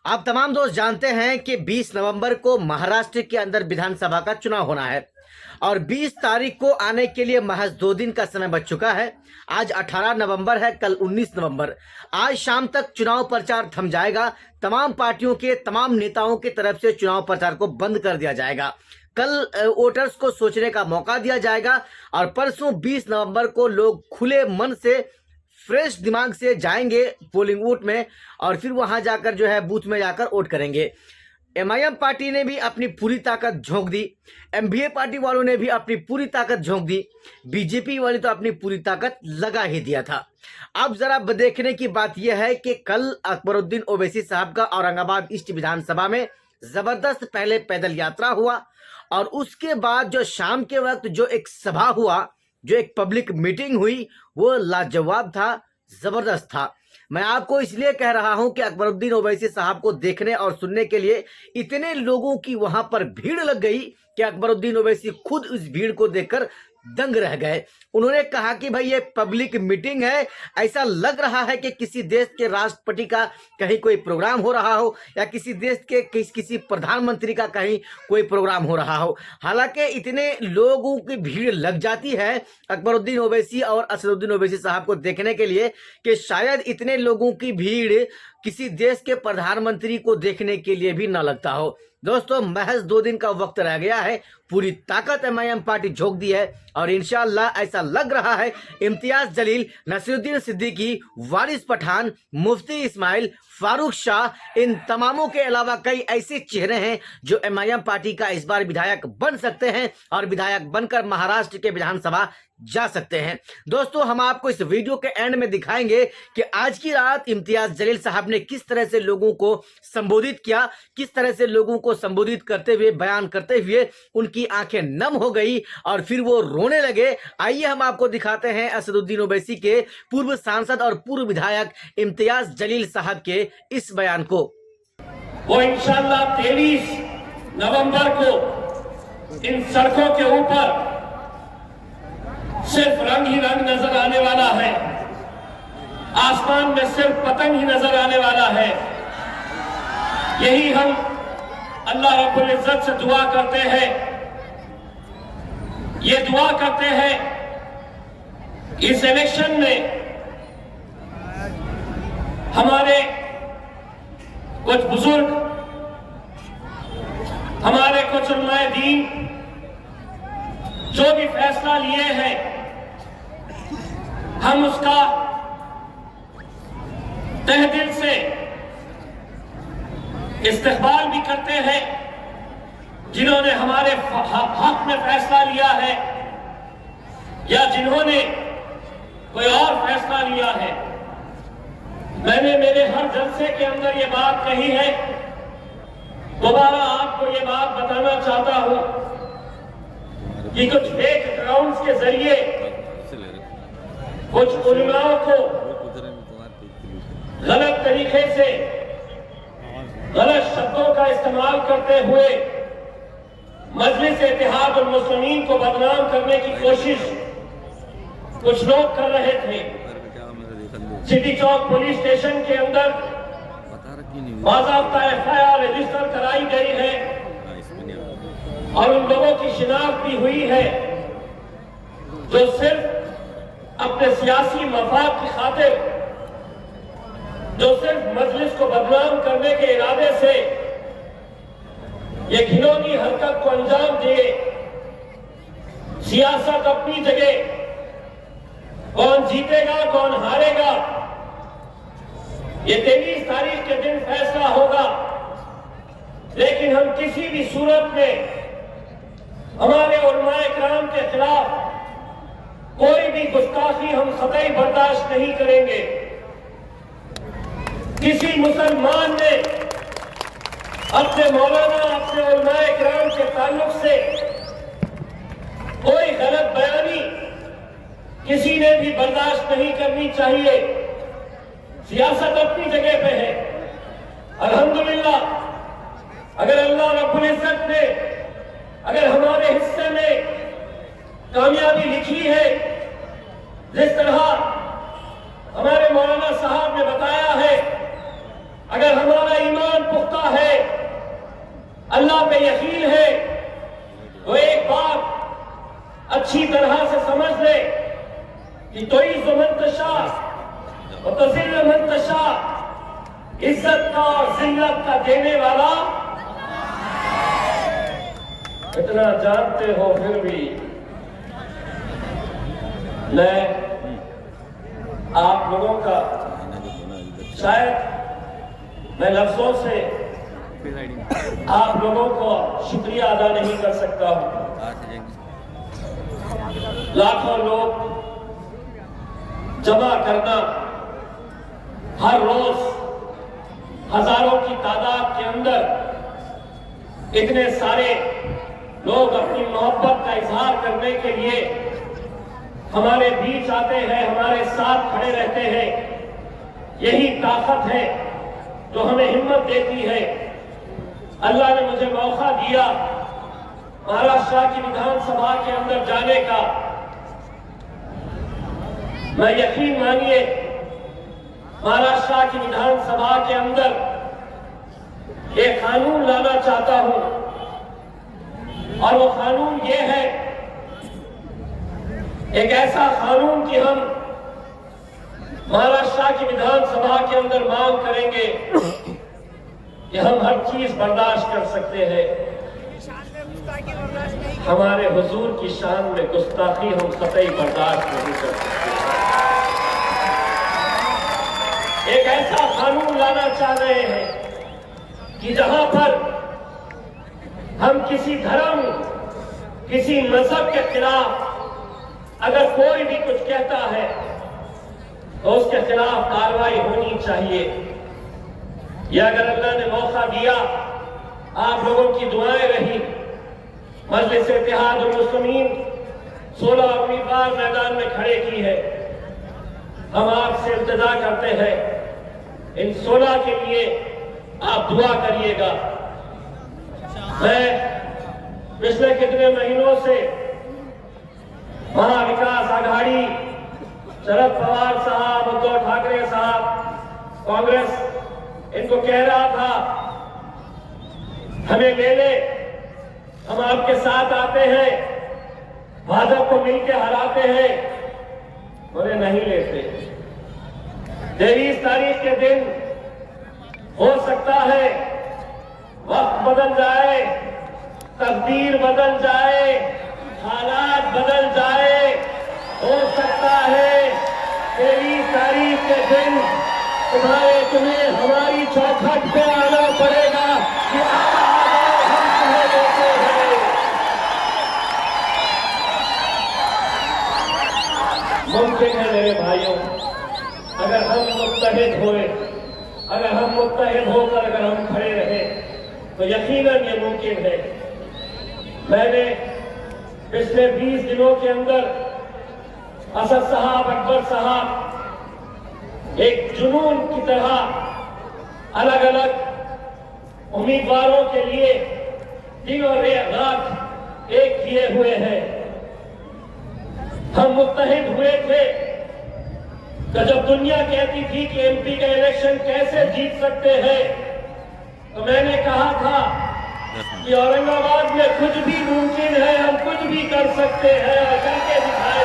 आप तमाम दोस्त जानते हैं कि 20 नवंबर को महाराष्ट्र के अंदर विधानसभा का चुनाव होना है और 20 तारीख को आने के लिए महज 2 दिन का समय बच चुका है। आज 18 नवंबर है, कल 19 नवंबर। आज शाम तक चुनाव प्रचार थम जाएगा। तमाम पार्टियों के तमाम नेताओं की तरफ से चुनाव प्रचार को बंद कर दिया जाएगा। कल वोटर्स को सोचने का मौका दिया जाएगा और परसों 20 नवंबर को लोग खुले मन से फ्रेश दिमाग से जाएंगे पोलिंग बूथ में और फिर वहां जाकर जो है बूथ में जाकर वोट करेंगे। एमआईएम पार्टी ने भी अपनी पूरी ताकत झोंक दी, एमवीए पार्टी वालों ने भी अपनी पूरी ताकत झोंक दी, बीजेपी वाले तो अपनी पूरी ताकत लगा ही दिया था। अब जरा देखने की बात यह है कि कल अकबरुद्दीन ओवैसी साहब का औरंगाबाद ईस्ट विधानसभा में जबरदस्त पहले पैदल यात्रा हुआ और उसके बाद जो शाम के वक्त जो एक सभा हुआ, जो एक पब्लिक मीटिंग हुई, वो लाजवाब था, जबरदस्त था। मैं आपको इसलिए कह रहा हूं कि अकबरुद्दीन ओवैसी साहब को देखने और सुनने के लिए इतने लोगों की वहां पर भीड़ लग गई कि अकबरुद्दीन ओवैसी खुद उस भीड़ को देखकर दंग रह गए। उन्होंने कहा कि भाई ये पब्लिक मीटिंग है, ऐसा लग रहा है कि किसी देश के राष्ट्रपति का कहीं कोई प्रोग्राम हो रहा हो या किसी देश के किसी प्रधानमंत्री का कहीं कोई प्रोग्राम हो रहा हो। हालांकि इतने लोगों की भीड़ लग जाती है अकबरुद्दीन ओवैसी और असदुद्दीन ओवैसी साहब को देखने के लिए कि शायद इतने लोगों की भीड़ किसी देश के प्रधानमंत्री को देखने के लिए भी न लगता हो। दोस्तों, महज 2 दिन का वक्त रह गया है, पूरी ताकत एमआईएम पार्टी झोंक दी है और इंशाअल्लाह ऐसा लग रहा है इम्तियाज जलील, नसीरुद्दीन सिद्दीकी, वारिस पठान, मुफ्ती इस्माइल, फारूक शाह, इन तमामों के अलावा कई ऐसे चेहरे हैं जो एमआईएम पार्टी का इस बार विधायक बन सकते हैं और विधायक बनकर महाराष्ट्र के विधानसभा जा सकते हैं। दोस्तों, हम आपको इस वीडियो के एंड में दिखाएंगे कि आज की रात इम्तियाज जलील साहब ने किस तरह से लोगों को संबोधित किया, किस तरह से लोगों को संबोधित करते हुए, बयान करते हुए उनकी आंखें नम हो गई और फिर वो रोने लगे। आइए हम आपको दिखाते हैं असदुद्दीन ओवैसी के पूर्व सांसद और पूर्व विधायक इम्तियाज जलील साहब के इस बयान को। वो इंशाअल्लाह 23 नवंबर को इन सड़कों के ऊपर सिर्फ रंग ही रंग नजर आने वाला है, आसमान में सिर्फ पतंग ही नजर आने वाला है। यही हम अल्लाह रब्बुल इज्जत से दुआ करते हैं, ये दुआ करते हैं इस इलेक्शन में हमारे कुछ बुजुर्ग, हमारे कुछ उलमाए दीन जो भी फैसला लिए हैं, हम उसका तहे दिल से इस्तकबाल भी करते हैं। जिन्होंने हमारे हक में फैसला लिया है या जिन्होंने कोई और फैसला लिया है, मैंने मेरे हर जलसे के अंदर ये बात कही है, दोबारा आपको ये बात बताना चाहता हूं कि कुछ फेक अकाउंट्स के जरिए कुछ उलमाओं को गलत तरीके से गलत शब्दों का इस्तेमाल करते हुए मजलिस इत्तेहाद उल मुस्लिमीन को बदनाम करने की कोशिश कुछ लोग कर रहे थे। सिटी चौक पुलिस स्टेशन के अंदर बाकायदा एफआईआर रजिस्टर कराई गई है और उन लोगों की शिनाख्त भी हुई है जो सिर्फ अपने सियासी मफाद की खातिर, जो सिर्फ मजलिस को बदनाम करने के इरादे से ये घिनौनी हरकत को अंजाम दिए। सियासत अपनी जगह, कौन जीतेगा कौन हारेगा ये 23 तारीख के दिन फैसला होगा, लेकिन हम किसी भी सूरत में हमारे उलमाए किराम के खिलाफ कोई भी गुस्ताखी हम कतई बर्दाश्त नहीं करेंगे। किसी मुसलमान ने अपने मौलाना, अपने उलमाए किराम के ताल्लुक से कोई गलत बयानी किसी ने भी बर्दाश्त नहीं करनी चाहिए। सियासत अपनी जगह पे है। अल्हम्दुलिल्लाह, अगर अल्लाह रब्बुल इज्जत ने अगर हमारे हिस्से में कामयाबी लिखी है, जिस तरह हमारे मौलाना साहब ने बताया है, अगर हमारा ईमान पे यकीन है वो एक बात अच्छी तरह से समझ ले कि तुइज़्ज़ु मन तशा व तुज़िल्लु मन तशा, इज्जत का और जिल्लत का देने वाला। इतना जानते हो फिर भी मैं आप लोगों का शायद मैं लफ्जों से आप लोगों को शुक्रिया अदा नहीं कर सकता हूं। लाखों लोग जमा करना, हर रोज हजारों की तादाद के अंदर इतने सारे लोग अपनी मोहब्बत का इजहार करने के लिए हमारे बीच आते हैं, हमारे साथ खड़े रहते हैं। यही ताकत है जो हमें हिम्मत देती है। अल्लाह ने मुझे मौका दिया महाराष्ट्र की विधानसभा के अंदर जाने का। मैं यकीन मानिए महाराष्ट्र की विधानसभा के अंदर एक कानून लाना चाहता हूं, और वो कानून ये है, एक ऐसा कानून कि हम महाराष्ट्र की विधानसभा के अंदर मांग करेंगे कि हम हर चीज बर्दाश्त कर सकते हैं, हमारे हुजूर की शान में गुस्ताखी हम कतई बर्दाश्त नहीं कर सकते। एक ऐसा कानून लाना चाह रहे हैं कि जहां पर हम किसी धर्म, किसी मजहब के खिलाफ अगर कोई भी कुछ कहता है तो उसके खिलाफ कार्रवाई होनी चाहिए। या अगर अल्लाह ने मौका दिया, आप लोगों की दुआएं रही, मजलिस इत्तेहादुल मुस्लिमीन 16 उम्मीदवार मैदान में खड़े की है, हम आपसे इल्तिजा करते हैं इन 16 के लिए आप दुआ करिएगा। मैं पिछले कितने महीनों से महाविकास आघाड़ी, शरद पवार साहब, उद्धव ठाकरे साहब, कांग्रेस, इनको कह रहा था हमें ले ले, हम आपके साथ आते हैं, भाजपा को मिलकर हराते हैं। बोले नहीं लेते। 23 तारीख के दिन हो सकता है वक्त बदल जाए, तकदीर बदल जाए, हालात बदल जाए। हो सकता है 23 तारीख के दिन तुम्हें हमारी चौखट पे आना पड़ेगा कि हम तुम्हें देते हैं। मुमकिन है मेरे भाइयों, अगर हम मुत्तहिद हुए, अगर हम मुत्तहिद होकर अगर हम खड़े रहे तो यकीनन ये मुमकिन है। मैंने पिछले 20 दिनों के अंदर असद साहब, अकबर साहब एक जुनून की तरह अलग अलग उम्मीदवारों के लिए दिन और रात एक किए हुए हैं। हम मुत्तहिद हुए थे तो जब दुनिया कहती थी कि एमपी का इलेक्शन कैसे जीत सकते हैं, तो मैंने कहा था कि औरंगाबाद में कुछ भी मुमकिन है, हम कुछ भी कर सकते हैं और करके दिखाए।